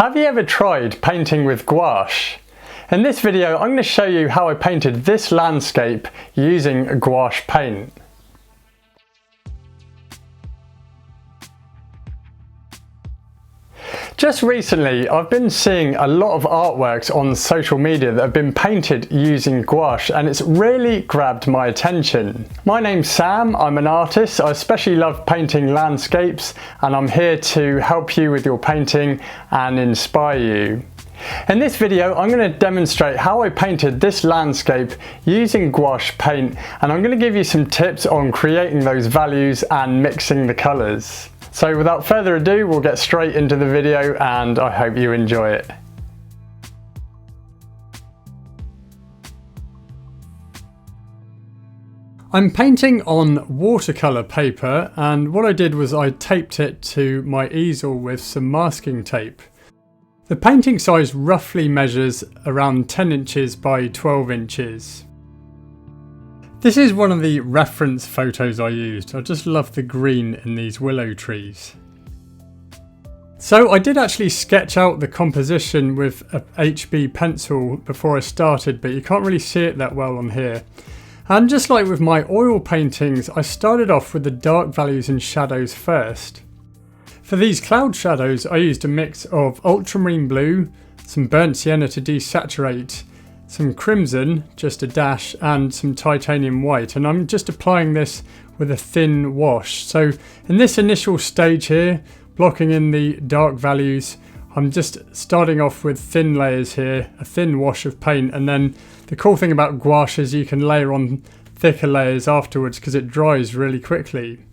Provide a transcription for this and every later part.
Have you ever tried painting with gouache? In this video I'm going to show you how I painted this landscape using gouache paint. Just recently I've been seeing a lot of artworks on social media that have been painted using gouache, and it's really grabbed my attention. My name's Sam, I'm an artist. I especially love painting landscapes, and I'm here to help you with your painting and inspire you. In this video I'm going to demonstrate how I painted this landscape using gouache paint, and I'm going to give you some tips on creating those values and mixing the colours. So without further ado, we'll get straight into the video and I hope you enjoy it. I'm painting on watercolour paper, and what I did was I taped it to my easel with some masking tape. The painting size roughly measures around 10 inches by 12 inches. This is one of the reference photos I used. I just love the green in these willow trees. So I did actually sketch out the composition with a HB pencil before I started, but you can't really see it that well on here. And just like with my oil paintings, I started off with the dark values and shadows first. For these cloud shadows I used a mix of ultramarine blue, some burnt sienna to desaturate, some crimson, just a dash, and some titanium white, and I'm just applying this with a thin wash. So in this initial stage here, blocking in the dark values, I'm just starting off with thin layers here, a thin wash of paint, and then the cool thing about gouache is you can layer on thicker layers afterwards because it dries really quickly.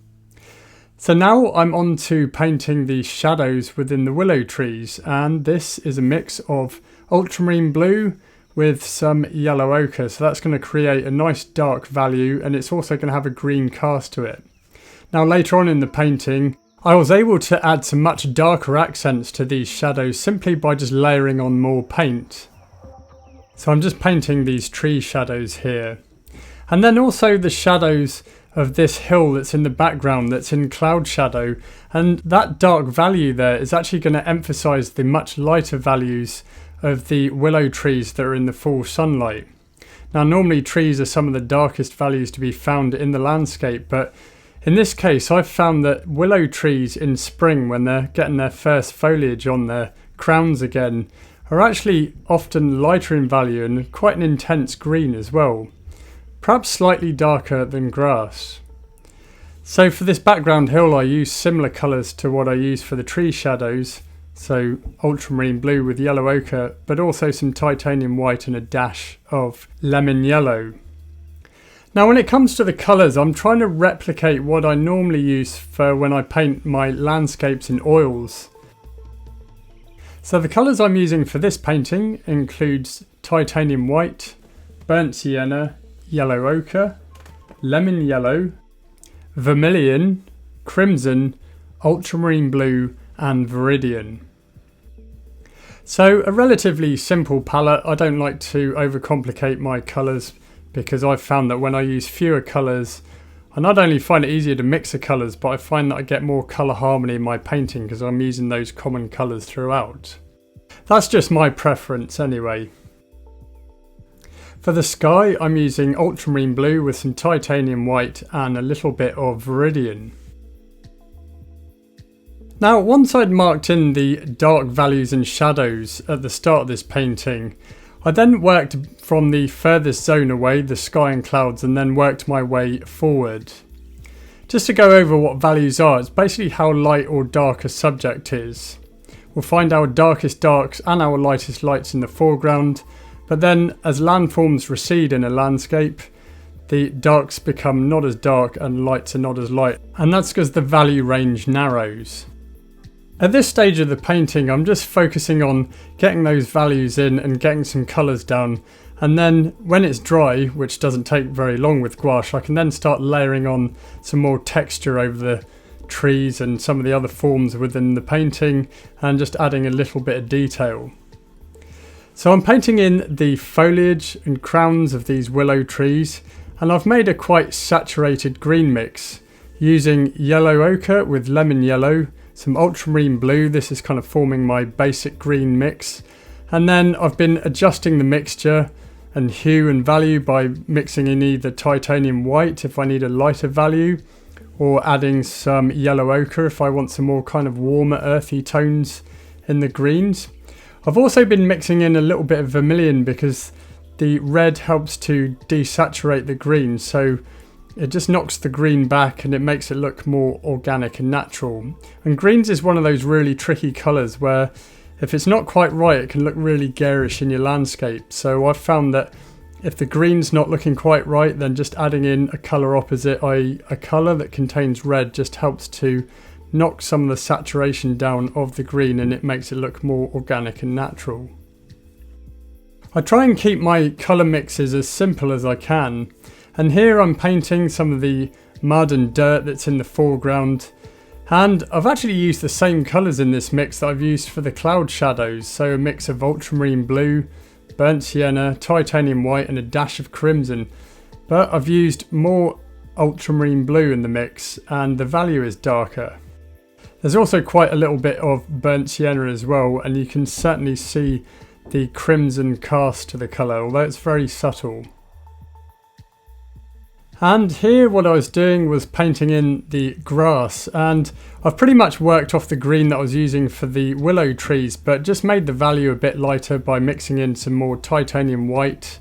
So now I'm on to painting the shadows within the willow trees, and this is a mix of ultramarine blue with some yellow ochre, so that's going to create a nice dark value, and it's also going to have a green cast to it. Now later on in the painting I was able to add some much darker accents to these shadows simply by just layering on more paint. So I'm just painting these tree shadows here, and then also the shadows of this hill that's in the background that's in cloud shadow, and that dark value there is actually going to emphasize the much lighter values of the willow trees that are in the full sunlight. Now normally trees are some of the darkest values to be found in the landscape, but in this case I've found that willow trees in spring, when they're getting their first foliage on their crowns again, are actually often lighter in value and quite an intense green as well, perhaps slightly darker than grass. So for this background hill I use similar colours to what I use for the tree shadows. So ultramarine blue with yellow ochre, but also some titanium white and a dash of lemon yellow. Now when it comes to the colours, I'm trying to replicate what I normally use for when I paint my landscapes in oils. So the colours I'm using for this painting includes titanium white, burnt sienna, yellow ochre, lemon yellow, vermilion, crimson, ultramarine blue and viridian. So a relatively simple palette. I don't like to overcomplicate my colours because I've found that when I use fewer colours, I not only find it easier to mix the colours, but I find that I get more colour harmony in my painting because I'm using those common colours throughout. That's just my preference anyway. For the sky I'm using ultramarine blue with some titanium white and a little bit of viridian. Now once I'd marked in the dark values and shadows at the start of this painting, I then worked from the furthest zone away, the sky and clouds, and then worked my way forward. Just to go over what values are, it's basically how light or dark a subject is. We'll find our darkest darks and our lightest lights in the foreground, but then as landforms recede in a landscape, the darks become not as dark and lights are not as light, and that's because the value range narrows. At this stage of the painting I'm just focusing on getting those values in and getting some colours down, and then when it's dry, which doesn't take very long with gouache, I can then start layering on some more texture over the trees and some of the other forms within the painting, and just adding a little bit of detail. So I'm painting in the foliage and crowns of these willow trees, and I've made a quite saturated green mix using yellow ochre with lemon yellow, some ultramarine blue. This is kind of forming my basic green mix. And then I've been adjusting the mixture and hue and value by mixing in either titanium white if I need a lighter value, or adding some yellow ochre if I want some more kind of warmer earthy tones in the greens. I've also been mixing in a little bit of vermilion because the red helps to desaturate the green, so it just knocks the green back and it makes it look more organic and natural. And greens is one of those really tricky colours where if it's not quite right, it can look really garish in your landscape. So I've found that if the green's not looking quite right, then just adding in a colour opposite, i.e. a colour that contains red, just helps to knock some of the saturation down of the green and it makes it look more organic and natural. I try and keep my colour mixes as simple as I can, and here I'm painting some of the mud and dirt that's in the foreground, and I've actually used the same colours in this mix that I've used for the cloud shadows, so a mix of ultramarine blue, burnt sienna, titanium white and a dash of crimson, but I've used more ultramarine blue in the mix and the value is darker. There's also quite a little bit of burnt sienna as well, and you can certainly see the crimson cast to the colour, although it's very subtle. And here what I was doing was painting in the grass, and I've pretty much worked off the green that I was using for the willow trees, but just made the value a bit lighter by mixing in some more titanium white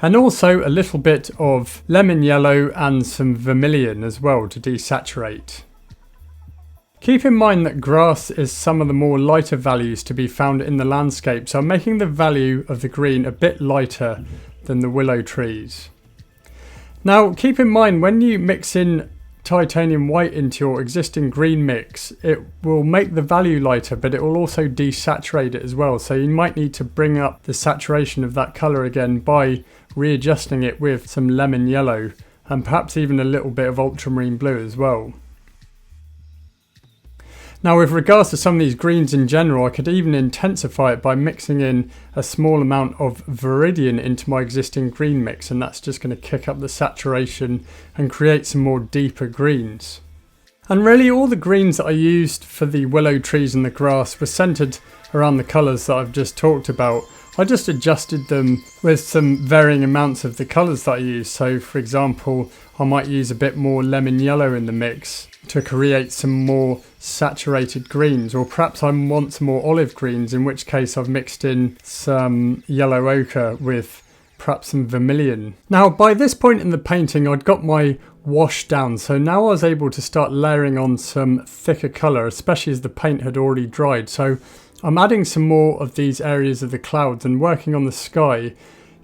and also a little bit of lemon yellow and some vermilion as well to desaturate. Keep in mind that grass is some of the more lighter values to be found in the landscape, so I'm making the value of the green a bit lighter than the willow trees. Now keep in mind when you mix in titanium white into your existing green mix, it will make the value lighter, but it will also desaturate it as well, so you might need to bring up the saturation of that colour again by readjusting it with some lemon yellow and perhaps even a little bit of ultramarine blue as well. Now with regards to some of these greens in general, I could even intensify it by mixing in a small amount of viridian into my existing green mix, and that's just going to kick up the saturation and create some more deeper greens. And really all the greens that I used for the willow trees and the grass were centred around the colours that I've just talked about. I just adjusted them with some varying amounts of the colours that I use. So for example, I might use a bit more lemon yellow in the mix to create some more saturated greens, or perhaps I want some more olive greens, in which case I've mixed in some yellow ochre with perhaps some vermilion. Now by this point in the painting I'd got my wash down, so now I was able to start layering on some thicker colour, especially as the paint had already dried. So I'm adding some more of these areas of the clouds and working on the sky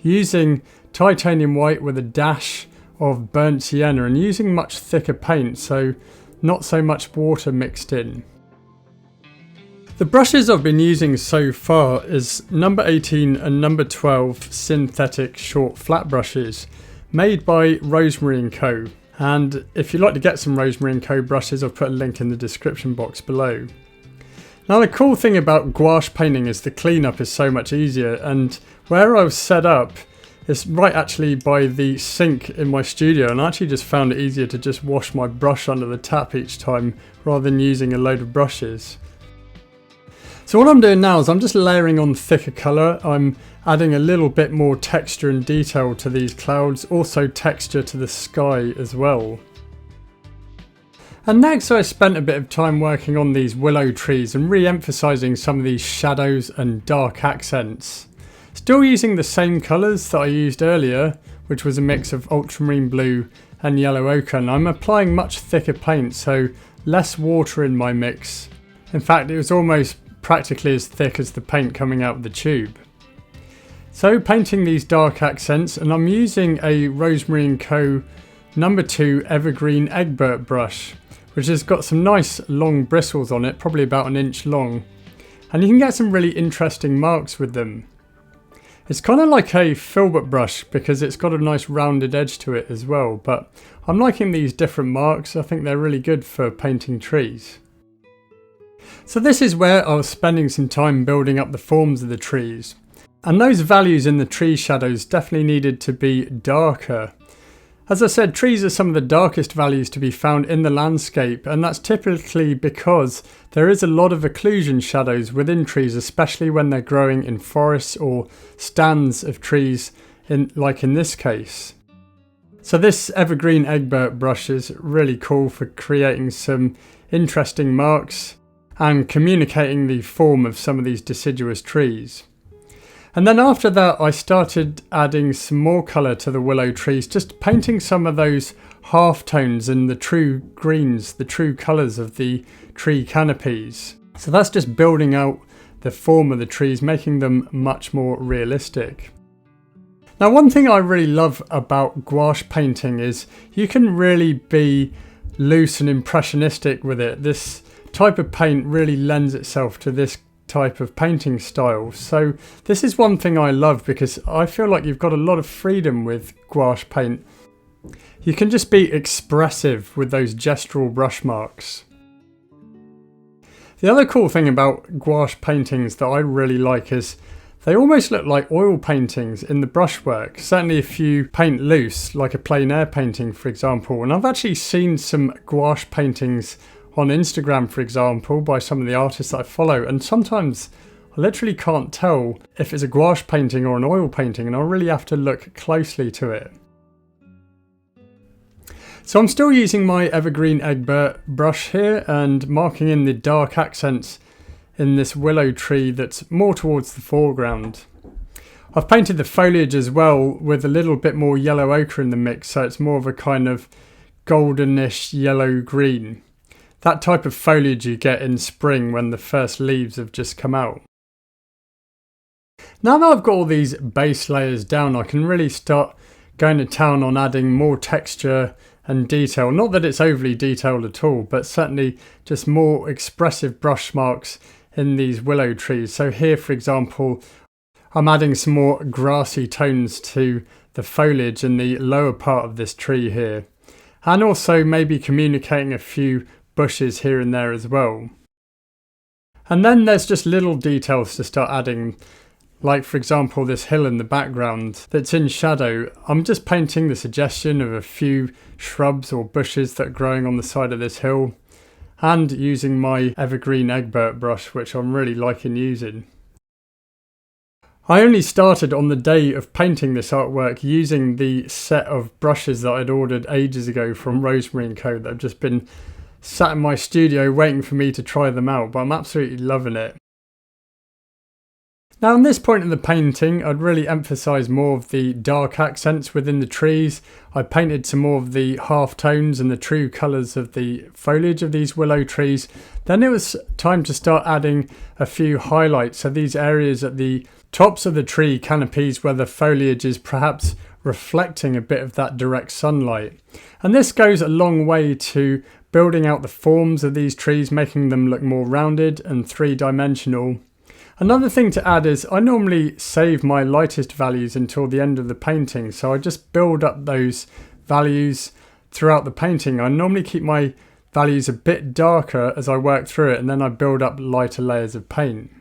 using titanium white with a dash of burnt sienna and using much thicker paint, so not so much water mixed in. The brushes I've been using so far is number 18 and number 12 synthetic short flat brushes made by Rosemary & Co. And if you'd like to get some Rosemary & Co brushes, I've put a link in the description box below. Now the cool thing about gouache painting is the cleanup is so much easier, and where I was set up is right actually by the sink in my studio, and I actually just found it easier to just wash my brush under the tap each time rather than using a load of brushes. So what I'm doing now is I'm just layering on thicker colour. I'm adding a little bit more texture and detail to these clouds, also texture to the sky as well. And next I spent a bit of time working on these willow trees and re-emphasising some of these shadows and dark accents. Still using the same colours that I used earlier, which was a mix of ultramarine blue and yellow ochre, and I'm applying much thicker paint, so less water in my mix. In fact, it was almost practically as thick as the paint coming out of the tube. So painting these dark accents, and I'm using a Rosemary & Co. number 2 Evergreen Egbert brush, which has got some nice long bristles on it, probably about an inch long, and you can get some really interesting marks with them. It's kind of like a filbert brush because it's got a nice rounded edge to it as well, but I'm liking these different marks. I think they're really good for painting trees. So this is where I was spending some time building up the forms of the trees, and those values in the tree shadows definitely needed to be darker. As I said, trees are some of the darkest values to be found in the landscape, and that's typically because there is a lot of occlusion shadows within trees, especially when they're growing in forests or stands of trees, like in this case. So this evergreen Egbert brush is really cool for creating some interesting marks and communicating the form of some of these deciduous trees. And then after that, I started adding some more colour to the willow trees, just painting some of those half tones and the true greens, the true colours of the tree canopies. So that's just building out the form of the trees, making them much more realistic. Now, one thing I really love about gouache painting is you can really be loose and impressionistic with it. This type of paint really lends itself to this type of painting style. So this is one thing I love, because I feel like you've got a lot of freedom with gouache paint. You can just be expressive with those gestural brush marks. The other cool thing about gouache paintings that I really like is they almost look like oil paintings in the brushwork. Certainly if you paint loose, like a plein air painting for example. And I've actually seen some gouache paintings on Instagram, for example, by some of the artists that I follow, and sometimes I literally can't tell if it's a gouache painting or an oil painting, and I really have to look closely to it. So I'm still using my evergreen Egbert brush here and marking in the dark accents in this willow tree that's more towards the foreground. I've painted the foliage as well with a little bit more yellow ochre in the mix, so it's more of a kind of goldenish yellow green. That type of foliage you get in spring when the first leaves have just come out. Now that I've got all these base layers down, I can really start going to town on adding more texture and detail. Not that it's overly detailed at all, but certainly just more expressive brush marks in these willow trees. So here, for example, I'm adding some more grassy tones to the foliage in the lower part of this tree here. And also maybe communicating a few bushes here and there as well. And then there's just little details to start adding, like for example this hill in the background that's in shadow. I'm just painting the suggestion of a few shrubs or bushes that are growing on the side of this hill, and using my evergreen Egbert brush, which I'm really liking using. I only started on the day of painting this artwork using the set of brushes that I'd ordered ages ago from Rosemary & Co. that have just been sat in my studio waiting for me to try them out, but I'm absolutely loving it. Now, at this point in the painting, I'd really emphasise more of the dark accents within the trees. I painted some more of the half tones and the true colours of the foliage of these willow trees. Then it was time to start adding a few highlights, so these areas at the tops of the tree canopies where the foliage is perhaps reflecting a bit of that direct sunlight. And this goes a long way to building out the forms of these trees, making them look more rounded and three-dimensional. Another thing to add is I normally save my lightest values until the end of the painting, so I just build up those values throughout the painting. I normally keep my values a bit darker as I work through it, and then I build up lighter layers of paint.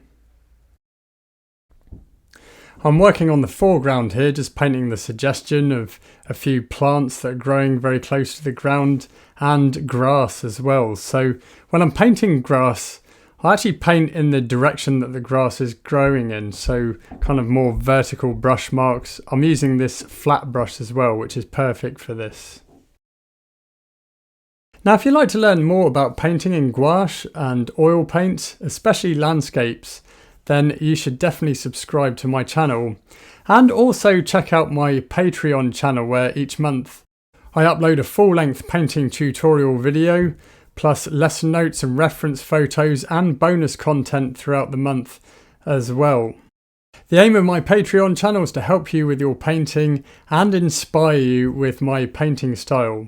I'm working on the foreground here, just painting the suggestion of a few plants that are growing very close to the ground and grass as well. So when I'm painting grass, I actually paint in the direction that the grass is growing in, so kind of more vertical brush marks. I'm using this flat brush as well, which is perfect for this. Now, if you'd like to learn more about painting in gouache and oil paints, especially landscapes, then you should definitely subscribe to my channel, and also check out my Patreon channel, where each month I upload a full-length painting tutorial video, plus lesson notes and reference photos and bonus content throughout the month as well. The aim of my Patreon channel is to help you with your painting and inspire you with my painting style.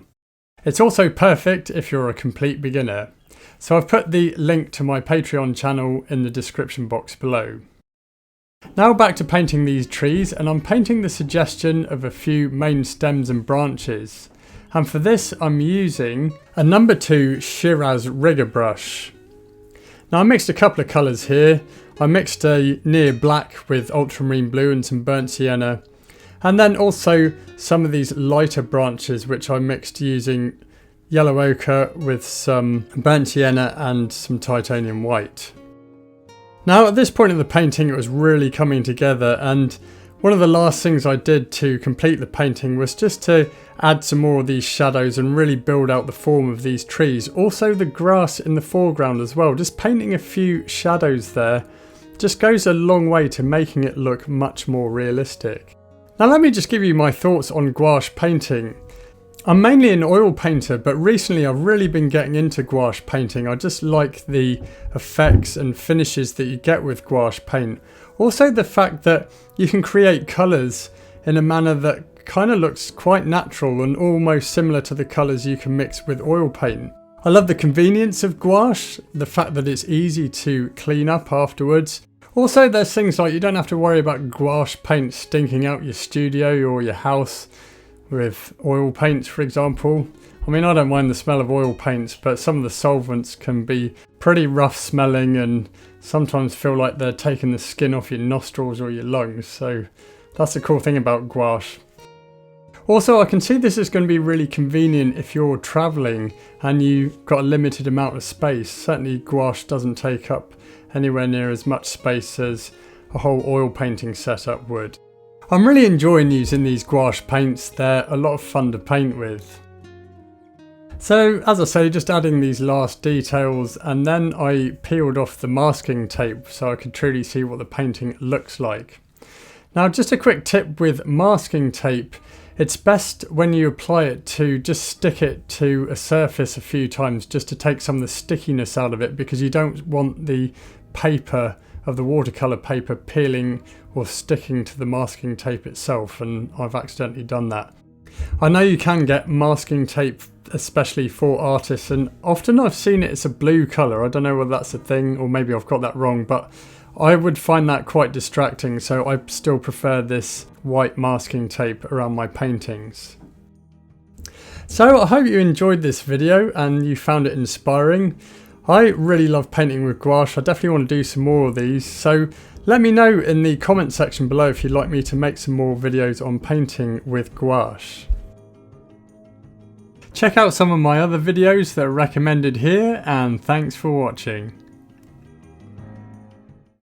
It's also perfect if you're a complete beginner. So I've put the link to my Patreon channel in the description box below. Now back to painting these trees, and I'm painting the suggestion of a few main stems and branches. And for this I'm using a number 2 Shiraz rigger brush. Now I mixed a couple of colours here. I mixed a near black with ultramarine blue and some burnt sienna. And then also some of these lighter branches which I mixed using yellow ochre with some burnt sienna and some titanium white. Now at this point in the painting it was really coming together, and one of the last things I did to complete the painting was just to add some more of these shadows and really build out the form of these trees. Also the grass in the foreground as well, just painting a few shadows there just goes a long way to making it look much more realistic. Now let me just give you my thoughts on gouache painting. I'm mainly an oil painter, but recently I've really been getting into gouache painting. I just like the effects and finishes that you get with gouache paint. Also the fact that you can create colours in a manner that kind of looks quite natural and almost similar to the colours you can mix with oil paint. I love the convenience of gouache, the fact that it's easy to clean up afterwards. Also there's things like you don't have to worry about gouache paint stinking out your studio or your house with oil paints, for example. I mean, I don't mind the smell of oil paints, but some of the solvents can be pretty rough smelling and sometimes feel like they're taking the skin off your nostrils or your lungs, so that's the cool thing about gouache. Also, I can see this is going to be really convenient if you're travelling and you've got a limited amount of space. Certainly gouache doesn't take up anywhere near as much space as a whole oil painting setup would. I'm really enjoying using these gouache paints, they're a lot of fun to paint with. So as I say, just adding these last details, and then I peeled off the masking tape so I could truly see what the painting looks like. Now just a quick tip with masking tape, it's best when you apply it to just stick it to a surface a few times just to take some of the stickiness out of it, because you don't want the paper of the watercolour paper peeling or sticking to the masking tape itself, and I've accidentally done that. I know you can get masking tape especially for artists, and often I've seen it's a blue colour. I don't know whether that's a thing or maybe I've got that wrong, but I would find that quite distracting, so I still prefer this white masking tape around my paintings. So I hope you enjoyed this video and you found it inspiring. I really love painting with gouache. I definitely want to do some more of these, so let me know in the comment section below if you'd like me to make some more videos on painting with gouache. Check out some of my other videos that are recommended here, and thanks for watching.